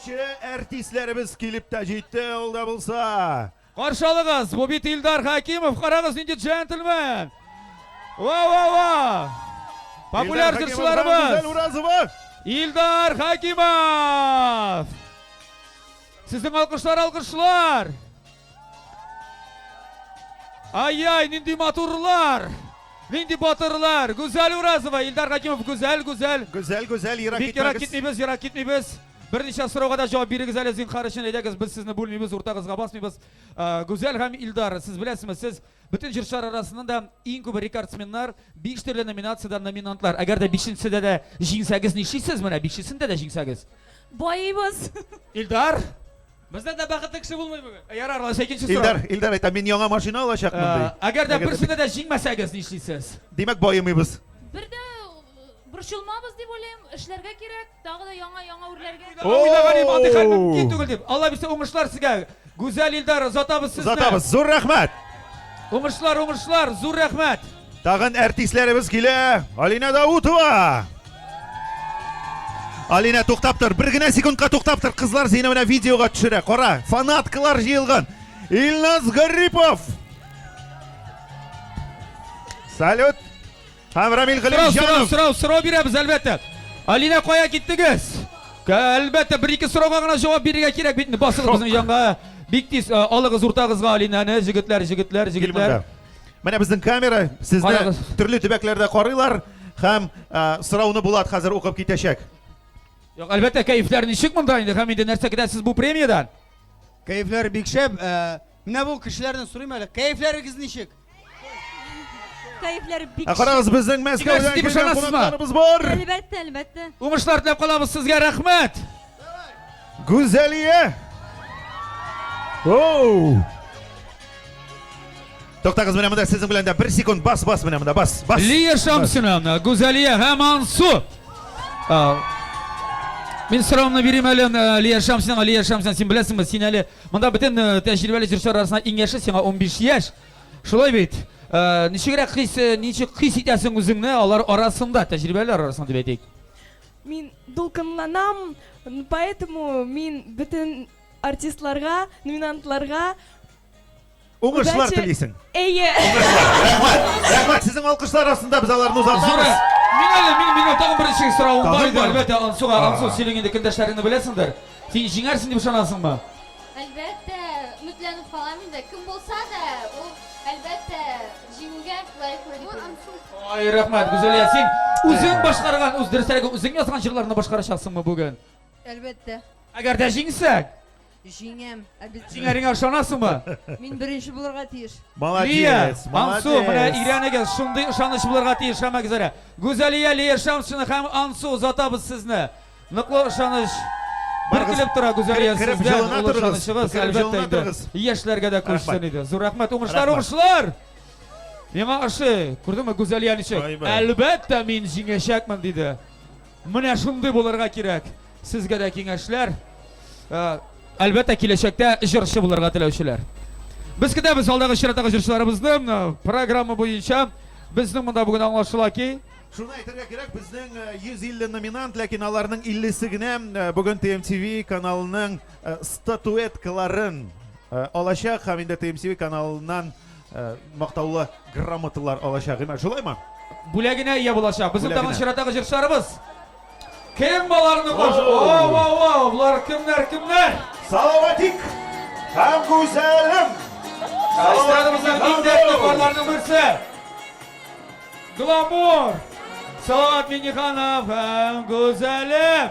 birinchi artistlarimiz kelib tajitdi olda bo'lsa. Qarşılığız bu bit İldar Hakimov, qarag'iz ince gentleman. Va. Popüler jırçılarımız. İldar Hakimov. Sizin alkışlar. Ay, nindi maturlar. Nindi batırlar. Güzel Urazova. İldar Hakimov güzel. Güzel, Yirak gitmeybiz. Bir necha so'rovga da javob bergingiz, sizning qarashingizni aytasiz. Biz sizni bo'lmaymiz, o'rtag'izga bosmaymiz. Go'zal ham Ildar, siz bilasizmi, siz butun jurtlar arasida da eng ko'p rekordsmenlar, 5 turli nominatsiyada nominantlar. Agarda 5-sida da jingsangiz, nishlaysiz mana 5-sida da jingsangiz. Boyimiz. Ildar, bizda da baxtli kishi bo'lmaydi bugun. yarar, ikkinchi so'rov. Ildar aytadi, men yangi mashina olashaqman deydi. Agarda birsida da jingmasangiz, nishlaysiz? Demak, boyimaymiz. Birda burchilmamiz deb o'ylayman, ishlarga kerak, tag'ida yangi o'rlarga. O'ylaganim andi qalbim ketdi deb. Alloh bilsa o'ngishlar sizga. Go'zal Ildar, zotamiz sizni. Zotamiz, zo'r rahmat. O'ngishlar, zo'r rahmat. Tag'in artistlarimiz keldi. Alina Davutova. Alina to'xtab tur, birgina sekundga to'xtab tur. Qizlar seni mana videoga tushira. Qara, fanatkalar yig'ilgan. Ilnaz Garipov. Salut. Hamramil G'ilimjonov. So'rov beramiz albatta. Alina qo'ya ketdingiz. Albatta 1-2 so'rovga javob berishga kerak. Bitni bosing'iz bizning yonga. Bektis olig'iz o'rtag'izga Alinani, yigitlar. Mana bizning kamera sizni turli tubaklarda qaraylar, ham so'rovni Bulat hozir o'qib ketashak. Yo'q, albatta kayflar nishik bunda endi ham endi narsa ketasiz bu premiyadan. Kayflar bekshab, mana bu kishilardan so'rayman, kayflaringiz nishik? Kayflari bik. Qarag'iz, bizning Moskvadan kelgan qonaqlarimiz bor. Albatta. O'ngishlar tilab qolamiz sizga, rahmat. Go'zaliya. To'xtag'iz, mana bunda sizning bilan 1 sekund bas mana bunda bas. Liya Shamsina, Go'zaliya ham Ansu. Men so'rovni beraman Liya Shamsina, sen bilasizmi, sen hali bunda butun tajribali jurtlar arasida eng yoshi, senga 15 yosh. Shulay bit. Nechagarak his etasing o'zingni ular orasida, tajribalar arasida deb aytaylik. Men dolqinlanam, поэтому men butun artistlarga, nominantlarga o'ngishlar tilaysan. Rahmat, sizning alqishlar arasida biz ularni uzatamiz. Men tag'in bir ish so'rovim bor edi, albatta. Ansu, sening endi kindoshlaringni bilasandir. Sen jingarsin deb ishonasizmi? Albatta, umidlanib qolaman-da, kim bo'lsa-da, u albatta jinga loyiq bo'ladi. Ay, rahmat, Go'zaliya, sen o'zing boshqargan, o'zing yozgan shirlarni boshqarasizmi bugun? Albatta. Agarda jingsak, Jingam, albatta. jingaringga ishonasizmi? Men birinchi bo'larga tegish. Молодец. Ansu, mana Iranaga shunday ishonish bo'larga tegish hamma gizara. Go'zaliya, Liya Shamsina ham Ansu zotamiz sizni. Niqlo ishonish bir kelib turadi Go'zaliya sizdan. Ishonishimiz albatta edi. Yoshlarga da ko'rsin edi. Zo'r rahmat, o'ngishlar. Menga ashi, ko'rdingmi Go'zaliyani chi? Albatta men jingashakman dedi. Mana shunday bo'larga kerak. Sizga da kengashlar. Albatta kelajakda ijrochi bo'larga tilovchilar. Biz ketamiz oldagi shiratdagi jurtlarimizni programma bo'yicha bizning bunda bugun anglashilaki. Shuni aytishga kerak, bizning 150 nominant, lekin ularning 50sigina bugun TMTV kanalining statuetkalarin olashaq, ham endi TMTV kanalidan maqtovli gрамоталар olashaq, shulaymi? Bo'lagina ega bo'lashaq. Bizning tag'in shiratdagi jurtlarimiz kim bo'larni bosh? Bular kimlar? Salomatik ham go'zalim. Estradamizning eng taqdirlaridan birisi. Glamour. Salat Minixanov ham go'zalim.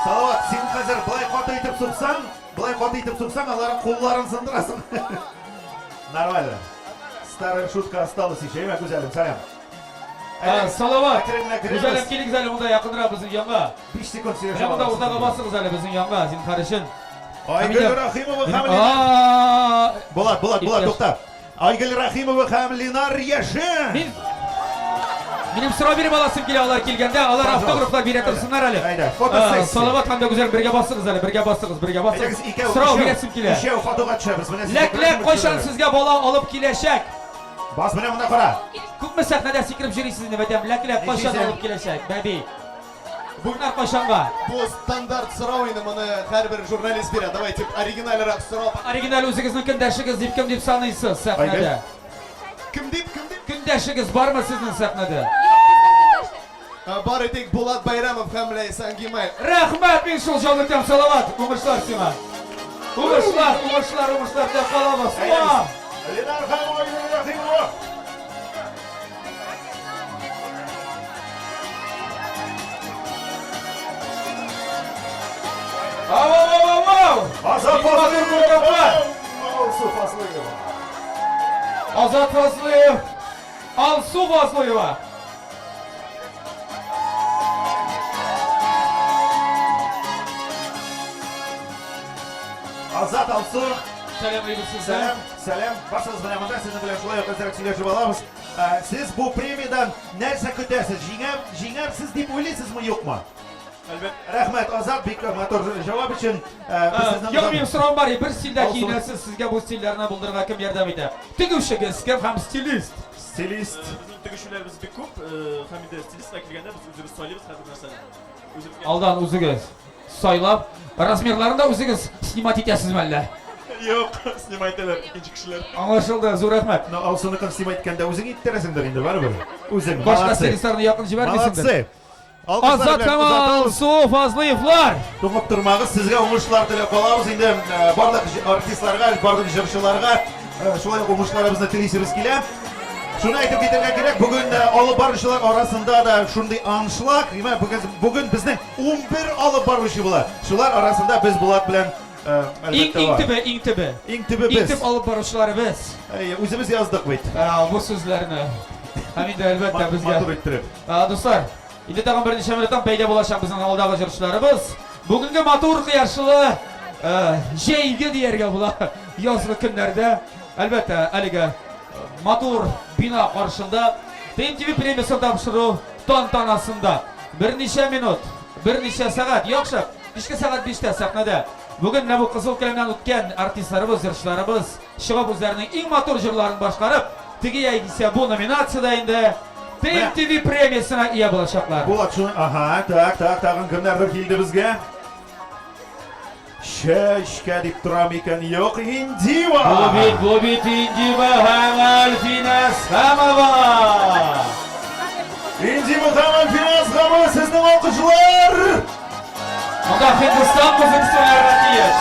Salovat, sen hozir bulay qotib aytib so'ksang, ularning qo'llarini sindirasan. Нормально. Старая шутка осталась еще. Имя Go'zalim, salam. Salovat. Go'zalim, keling zalim, unda yaqinroq bizning yonga. 5 sekund suyashib. Bunda o'rtaga bosing'iz zalim bizning yonga, sen qarashin. Aygul Rahimova ham Bulat, to'xta. Aygul Rahimova ham Linar Yashin. Menim so'rov berib olasim keladi, ular kelganda, ular avtograflar berib tursinlar hali. Salovat hamda Go'zalim birga bosing'iz hali, birga bosing'iz. So'rov berasim keladi. Ikkovi fotoga tushamiz. Lak qo'shan sizga bola olib kelashak. Bos, mana bunda qara. Күпме сәхнәдә сикереп йөрисез инде бәтәм, ләкиләр кайчан Ничек? алып киләчәк, бәби? Бүгеннәр кайчанга? Bu стандарт сорау инде, моны һәрбер журналист бирә. Давайте оригиналрак сорау. Оригинал үзегезнең көндәшегез дип кем дип саныйсыз сәхнәдә? Айгөл. Ким дип? Көндәшегез бармы сезнең сәхнәдә? Бар идек Булат Байрамов һәм Ләйсән Гимай. Рәхмәт, мин шул җанлыктан салават. Уңышлар сиңа. Уңышлар дип калабыз. Ва! Ленар ханым, Айгөл Рахимова. Ау! Азат Фазлыев. Алсу Фазлыева. Азат Фазлыев. Алсу Фазлыева. Азат Алсу. Сәлам алейкум сезгә. Сәлам. Баршагыз белән монда сезнең белән шулай ук үзәрәк сөйләшеп алабыз. Сез бу премиядан нәрсә көтәсез? Җиңәрсез дип уйлыйсызмы, юкмы? Әлбәттә. Рәхмәт, Азат, бик матур җавап өчен. Юк, минем сорауым бар. Бер стильдә киенәсез, сезгә бу стильләрне булдырырга кем ярдәм итә? Тегүшегез кем һәм стилист? Стилист. Bizning tugishlarimiz bek ko'p. Hamida stilistga kelganda biz o'zimiz soylaymiz har bir narsani. O'zimizga. Алдан үзегез сайлап, размерларын да үзегез снимать итәсезме әллә? Yo'q, snimaytalar ikkinchi kishilar. Аңлашылды, зур рәхмәт. Алсуны костюм әйткәндә үзең иттерәсеңдер инде, барыбер. Үзең. Башка стилистларны якын җибәрмисеңдер. Молодцы. Азат һәм Алсу Фазлыевлар. Туңып тормагыз, сезгә уңышлар теләп калабыз инде. Барлык артистларга, барлык җырчыларга шулай уңышларыбызны телисебез килә. Шуны әйтеп китәргә кирәк, бүген алып баручылар арасында да шундый аншлаг, бүген безнең 11 алып баручы була. Шулар арасында без Булат белән әлбәттә бар. Иң төбе. Иң төбе без. Иң төп алып баручыларыбыз. Үзебез яздык бит. Бу сүзләрне. Һәм инде әлбәттә безгә. Матур иттереп. Дуслар, инде тагын берничә минуттан пәйда булачак безнең алдагы җырчыларыбыз. Бүгенге матур кыяшлы җәйге дияргә була язгы көннәрдә. Әлбәттә, әлегә матур бина каршында TMTV премиясын тапшыру тантанасында берничә минут, берничә сәгать, яхшы, кичке сәгать 5тә сәхнәдә. Бүген менә бу кызыл каләмнән үткән артистларыбыз, җырчыларыбыз чыгып үзләренең иң матур җырларын башкарып, теге яисә бу номинациядә инде TMTV премиясына ия булачаклар. Булат шуны, тагын кемнәрдер килде безгә? Шәшкә дип торам икән, юк, Индива. Бу бит Индива һәм Альфина Самова. Индива һәм Альфина Самова, сезнең алкышлар. Монда Хиндстан музыкасы тиеш.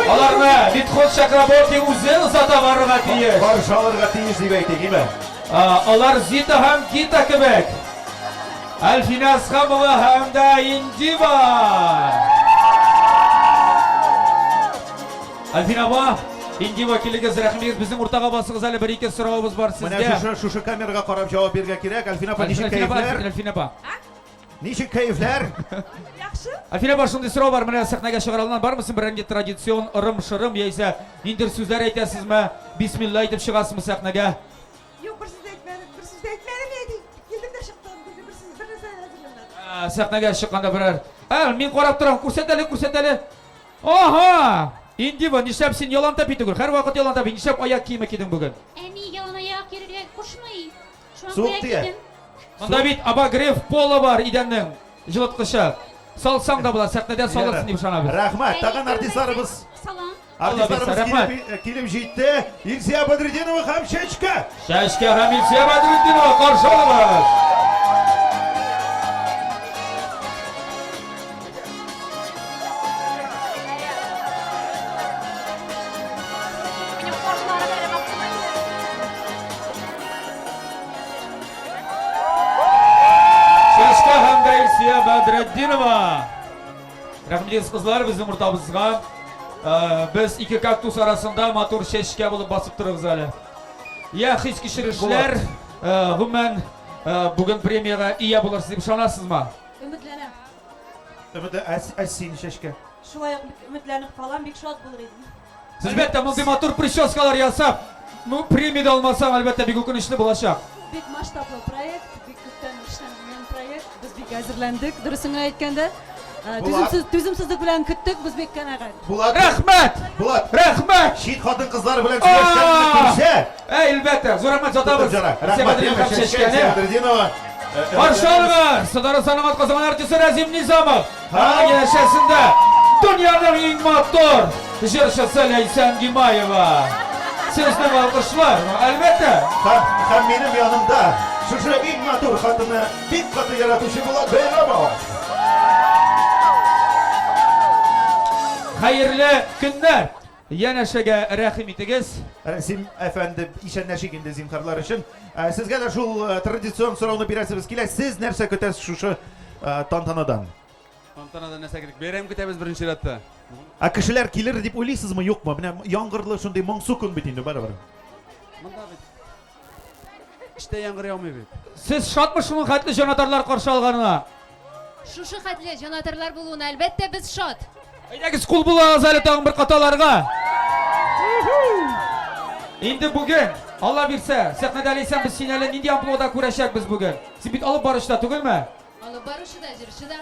Аларны Митхот Чакраборти үзе озата барырга тиеш. Баршаларга тиеш дип әйтик, име? Алар Зита һәм Гита кебек. Альфина Самова һәм дә Индива. Альфина ба, Индива килегез, рәхмәт, безнең уртага басыгыз әле, бер-ике сораубыз бар сезгә. Менә шушы камерага карап җавап бирергә кирәк. Альфина ба, ничек кәефләр? Альфина ба. Ничек кәефләр? Яхшы. Альфина ба, шундый сорау бар, менә сәхнәгә чыгарылган бармысың, беренче традицион ырым-шырым яисә ниндер сүзләр әйтәсезме? Бисмилла әйтеп чыгасызмы сәхнәгә? Юк, бер сүз әйтмәдем, әйтик. Килдем дә чыктым, бер сүз, бер нәрсә әзерләндем. Сәхнәгә чыкканда берәр. Мин карап торам, күрсәт әле. Аха! Индива, нишләп син ялан тапый түгел? Һәр вакыт ялан тапый. Нишләп аяк киеме кидең бүген? Әни ялан аяк кирергә кушмый. Суык тия. Монда бит обогрев пола бар идәннең. Җылыткычы. Салсаң да була, сәхнәдә салырсың дип ышанабыз. Рәхмәт, тагын артистларыбыз. Салам. Артистларыбыз килеп җитте. Илсия Бадретдинова һәм Шәчкә. Шәшкә һәм Илсия Бадретдинова каршы алабыз. Шәшкә һәм дә Илсия Бадретдинова. Рәхмәт кызлар, безнең уртабызга. Без ике кактус арасында матур шәшкә булып басып торабыз әле. Я хис кичерешләр, гомумән бүген премияга ия булырсыз дип ышанасызмы? Өметләнәм. Син Шәшкә. Шулай ук өметләнеп калам, бик шат булыр идем. Сез әлбәттә мондый матур прическалар ясап, премияда алмасам, әлбәттә бик үкенечле булачак. Бик масштаблы проект, бик күптән эшләнгән проект. Без бик әзерләндек, дөресен әйткәндә. Түзімсіздік білән күттік, біз беккен ағай. Bulat, Rahmat! Bulat. Rahmat! Şehit kadın kızları bilen süreçlerini görse. Elbette. Zo'ramat zotabız. Rahmat, Sebadir'in Yemeshe, kamchashgani. Sebedrinova. Barşalımız, Sadara Sanomat Qazaman artisti Razim Nizamov. Ha. Hangi yaşasında dünyanın eng motor jirshisi Laysan Gimayeva. Sizni alqishlar, albatta. Hem benim yanımda şu en matur kadını bir katı yaratışı Bulat Beyramov. Xayrli kunlar. Yana shaga rahim etigiz. Rasim efendi işenleşikinde zinkarlar için. Sizge de şu tradisyon sorunu birasınız ki siz nerse kötesiz şu tantanadan. Tantanada нәрсе керек? Берем көтәбез беренче ратта. Kişiler gelir deyip oylaysız mı yok mu? Benim yangırlı şunday mangsu kun bitindi bana bana. Монда бит. Иште яңгыр яумый бит. Siz şatmısınız xatli jonatarlar qarşı alğanına? Шушы хәтле җанатарлар булуына әлбәттә без шат. Aydagiz qul bulağız әлі tağın bir qatalarga. Endi bugün Allah bilse, sahnada Laysan biz senle nindi amploda kurashak biz bugün. Siz bit alıp barışta tugulma? Алып барышы да, җырчы да.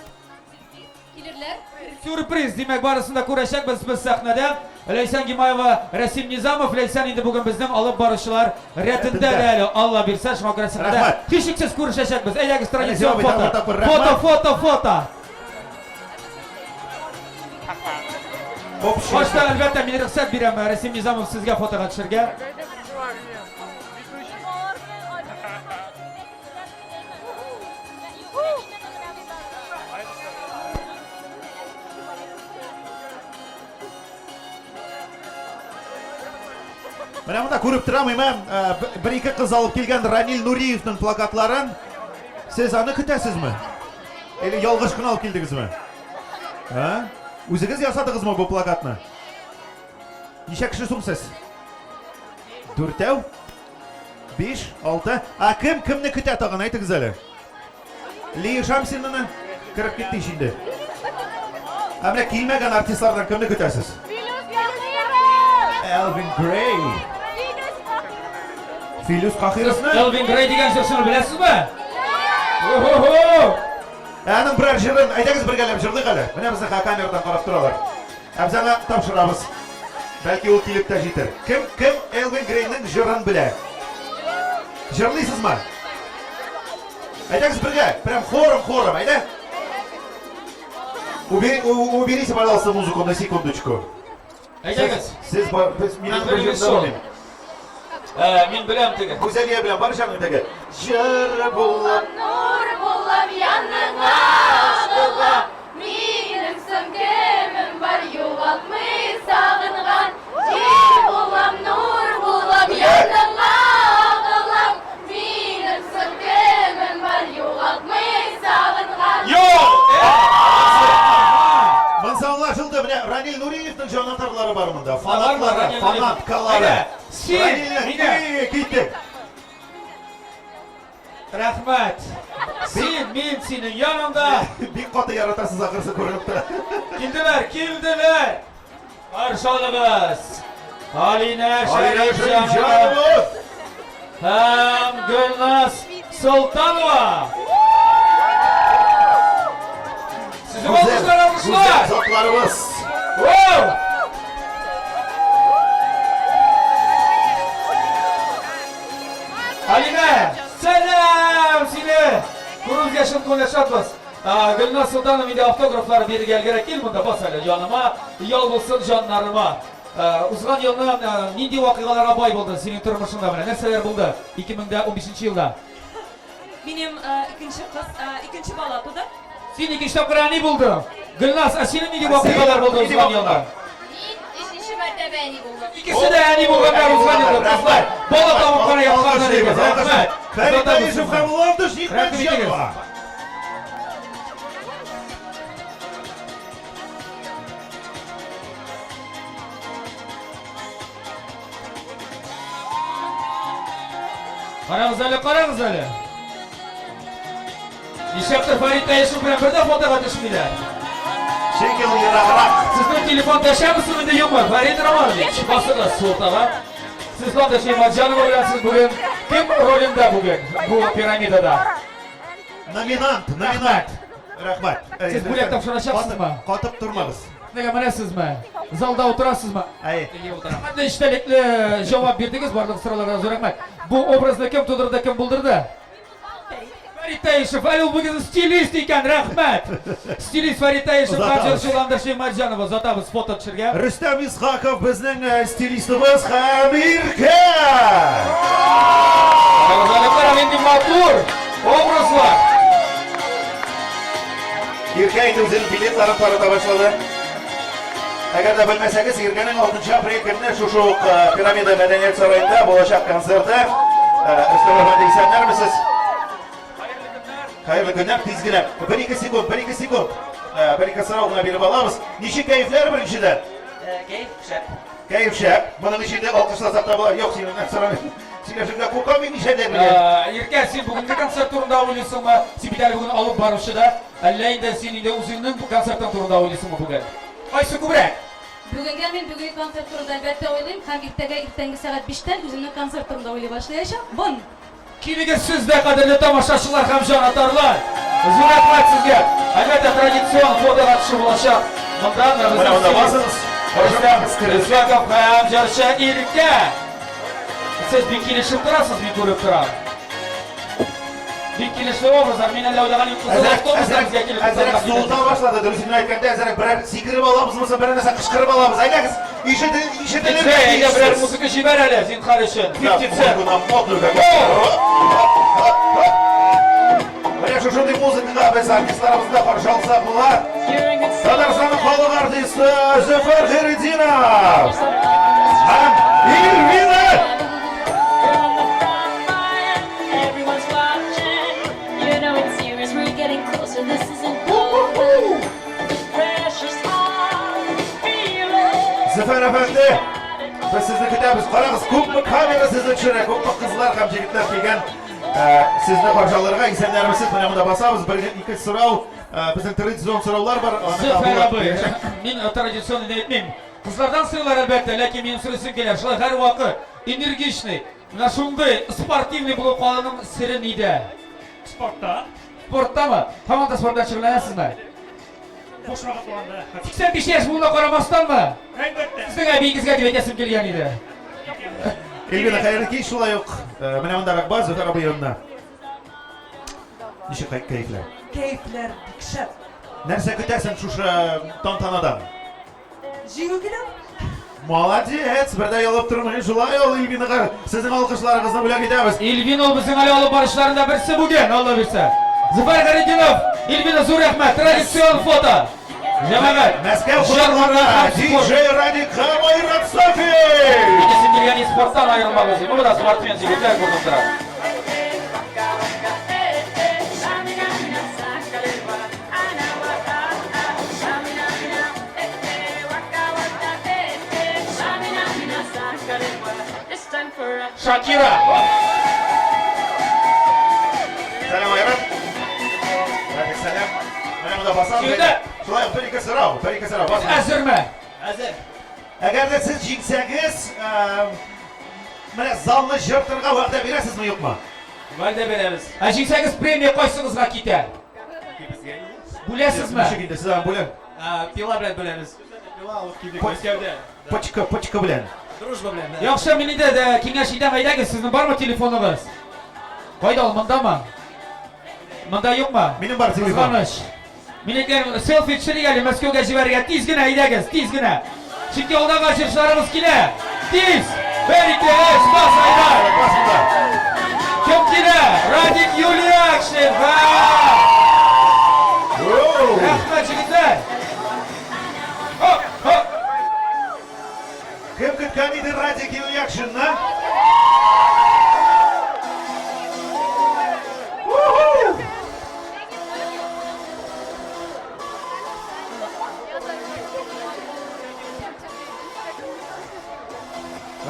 Килерләр. Sürpriz demek barısında kurashak biz sahnada. Laysan Gimayeva, Rasim Nizamov, Laysan endi bugün bizden alıp barışçılar retinde değerli Allah bilse şuna göre sahnada. Rahmat. Hiçiksiz kurashak biz. Aydagiz tradisyon Rahmat, foto. rahmat, rahmat. Foto. Hop Başta elbette meni ruxsat beraman Rasim Nizamov sizga fotoga tushirga. Mana bunda ko'rib turaman, bir ikki qiz olib kelgan Ranil Nuriyevning plakatlarini siz ani kutasizmi? Eli yolg'izgina olib keldingizmi? Ha? O'zingiz yasadingizmi bu plakatni? Necha kishi so'msiz? 4 5 6 kimni kutadi tag'in aytingiz hali. Li Shamsinni kirib ketdi şimdi. Ammo kiymagan artistlardan kimni kutasiz? Elvin Gray. Filus Qahirasini? Elvin Gray degan so'zni bilasizmi? Oho! Aning biror jirin aytangiz birgalab jirdik hali. Mana bizni kameradan qarab turalar. Abzana topshiramiz. Balki u kelib tajitir. Kim Elvin Grayning jirini bilar? Jirlaysizmi? Aytangiz birga, прям хором, ayda. Уберите, пожалуйста, музыку на секундочку. Aydagiz. Siz mening bir bir so'm. Men bilam tega. Go'zaliya bilan barishamiz tega. Jir bullab Nur булам яныңа ағыла, минем сөмкемем бар юғалтмый сағынған. Жер булам, нур булам яныңа ағыла, минем сөмкемем бар юғалтмый сағынған. Yok! Mınsa anlaşıldı. Ranil Nuriyev'nin jonatarları var bunda. Var, Fanatları, Ranil Nuriyev. fanatkaları. Aynen. Sen, Ranil aynen. Nuriyev gitti. Rahmat. Men senin yanında. Bir katı yaratasız akırsı ko'rinib turadi. Keldiler. Qarşılığız. Alina Sharifjanova Sharifjanova. ham Gulnaz Sultanova. Sizni olqishlar, olqishlar. Zotlarimiz. Wow! Alina, selam seni. Kuruzga shim qo'llashamiz. Gulnaz Sultanova endi avtograflari bergan kerak. Kel bunda bosali jonima, yol bo'lsin jonlarima. Uzgan yılda nindi vakigalara boy bo'ldi sening turmushingda bilan? Narsalar bo'ldi 2015-yilda? Benim ikinci bala tudı. Sen ikkinchi topqir ani bo'ldi. Gulnaz, sening nega vakigalar bo'ldi uzgan yilda? Мен 3-нче мәртәбә әни булдым. İkisi de ani bo'lganlar uzgan yilda. Qizlar, bola topib qarayotganlar ekan. Rahmat. Ferit Ayışov ham London Nixmatjanova. Qarang'iz hali. Nishaptir Farid Ayishov bilan birda fotoga tushdilar. Chekil yirag'roq. Sizning telefon tashabbusingiz endi yo'qmi? Farid Romanovich, bosida so'rtava. Siz London Nixmatjanova bilan siz bugun kim rolida bugun bu piramidada? Nominant. Rahmat. Siz bular topshirasizmi? Qotib turmamiz. Nega manasizmi? Zalda o'tirasizmi? Ay. Qanday ishtalikli javob berdingiz barliq so'rovlarga zo'r rahmat. Bu obrazni kim tug'dirdi, kim bildirdi? Farid Tayishov, u bugun stilist ekan, rahmat. Stilist Farid Tayishov, Hajar Shulandar Shemarjanova zotamiz foto tushirgan. Rustam Ishoqov bizning stilistimiz ham Irka. Zaliklar endi motor obraz var. Irka endi o'zining biletlarini tarata boshladi. Agarda bilmasangiz, Irkaning 6-aprel kuni shu Piramida madaniyat saroyida bo'lajak konsertda Rustam Ahmad eslanarmisiz? Xayrli kunlar, tezgina. 1-2 sekund. 1-2 so'rovni berib olamiz. Nechta kayflar birinchidan? Kayf shab. Buning ichida olqishlar zaxta bo'lar. Yo'q, sendan so'ramayman. Sen shunga qo'rqaming nishada bilan. Irka, sen bugungi konsert turida o'ylaysizmi? Sibidal bugun olib borishida, allayda sening o'zingning bu konsertdan turida o'ylaysizmi bugun? Qaysi ko'proq? Bugunga men bugungi konsert turida albatta o'ylayman. Ham ertangi soat 5 dan o'zimning konsertimda o'ylay boshlayasham. Bun. Kiniga sizda qadrli tomoshachilar ham jonatorlar. Zo'r rahmat sizga. Albatta traditsion fotolar tushib olashaq. Bundan Mana bosimiz. Islakov ham Jarsha Irka. Siz bir kelishib turasiz, men ko'rib turaman. Bir kelishib obrazlar, men o'ylaganim avtobuslarga kelib Azrak so'ldan boshladi. Durustini aytganda, azrak birar sikirib olamizmi, bir narsa qishqirib olamiz. Aylangiz, eshitilar. Ega birar musiqa jibarali, sen qarashin. Mana shunday muzikaga biz artistlarimizda qarshi olsa bo'lar. Sadarxonning xalq artisti Zafar Xayriddinov. Ham Irvina. Zafar efendi, biz sizni kutamiz. Qarag'iz, ko'pmi kamera sizni tushiradi, ko'pmi qizlar ham yigitlar kelgan. Sizni qo'shoqlarga insanlarimiz mana bunda bosamiz. Birinchi so'rov, bizning traditsion so'rovlar bor. Zafar abi, men traditsion aytmayman. Qizlardan so'ralar albatta, lekin men so'rasim kelar. Shular har vaqt energichniy, mana shunday sportivniy bo'lib qolganim siri nida? Sportda. Sportdami? Hamon sportda shug'ullanasizmi? Qo'shmaga qo'yanda. 85 yosh bunga qaramasdanmi? Albatta. Sizning aybingizga aytasim kelgan edi. Elbina xayriki, shulay yo'q. Mana bunda raqbaz Zafar abi yonida. Nishi kayflar. Keyifler dikşat. Narsa kutasan shu tantanadan? Jigugina. Молодец, birda yolib turmayın, shulay yo'l Elbina qar. Sizning olqishlaringizni bilan ketamiz. Elvin ol bizning hali olib borishlaridan birisi bugun, Alloh bersa. Zafar Xayriddinov, Elvina zo'r rahmat, traditsion foto. Jamaat, Moskva xonadoni DJ Radik Xamoy Ratsafi. Kesin bilgan sportdan ayrilmamiz. Bu da sportmen yigitlar ko'rinib turadi. Shakira. Selam ayran. Selam. Mana bunda bosamiz. Kimda? Shulay yo'q, bir-ikki so'rov, bosamiz. Hazırmi? Hazır. Agarda siz jingsangiz, mana zalni yirtirga va'da berasizmi yo'qmi? Va'da beramiz. Ajingsangiz premiya qo'yishingizga ketar. Bilasizmi? Shugida siz ham bo'ling. Pila bilan bo'lamiz. Pila olib keldik Moskvada. Pochka bilan. Дружба bilan. Yaxshi, menida kengashlikdan aytasiz, sizning bormi telefoningiz? Qo'yda olmandami? Manda yo'qmi? Mening bor telefon. Qizg'anish. Menga selfie tushirgan Moskvaga jibargan, tezgina aydagiz, tezgina. Chunki oldin qochishlarimiz kelar. Tez. Beriklar, bosinglar. Bosinglar. Kim kelar? Radik Yuliakshev. Rahmat yigitlar. Hop, hop. Kim kutgan edi Radik Yuliakshinni?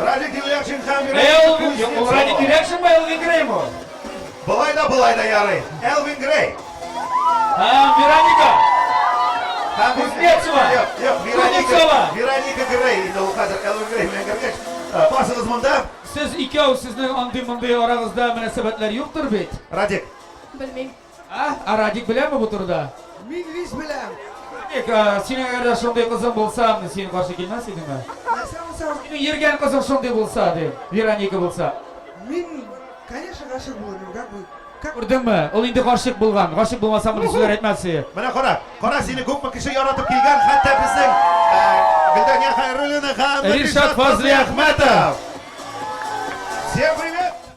Radik Yuliakshin ham Radik Yuliakshin mi Elvin Grey mi? Bulayda yaray. Elvin Grey. Ha, Veronika. Kuznetsova. Yo'q, Kuznetsova. Veronika Grey. Endi u hozir Elvin Grey bilan kirgach, bosingiz bunda. Siz ikkov sizning onday-munday orangizda munosabatlar yo'qdir bet. Radik. Bilmayman. Ha, Radik bilanmi bu turda? Min biz bilen. Sening agarda shunday qizim bo'lsa, seni qarshi kelmas edingmi? Nasıl olsa Sening yurgan qizing shunday bo'lsa, deb, Veronika bo'lsa. min конечно g'ashib bo'ladim. Ko'rdingmi? Ul endi g'oshiq bo'lgan. G'oshiq bo'lmasa buni sizlar aytmassiz. Mana qara seni ko'pmi kishi yoritib kelgan, hatto bizning Guldan Xayrullayeva ham Rilshod Fozli Ahmedov. Всем привет!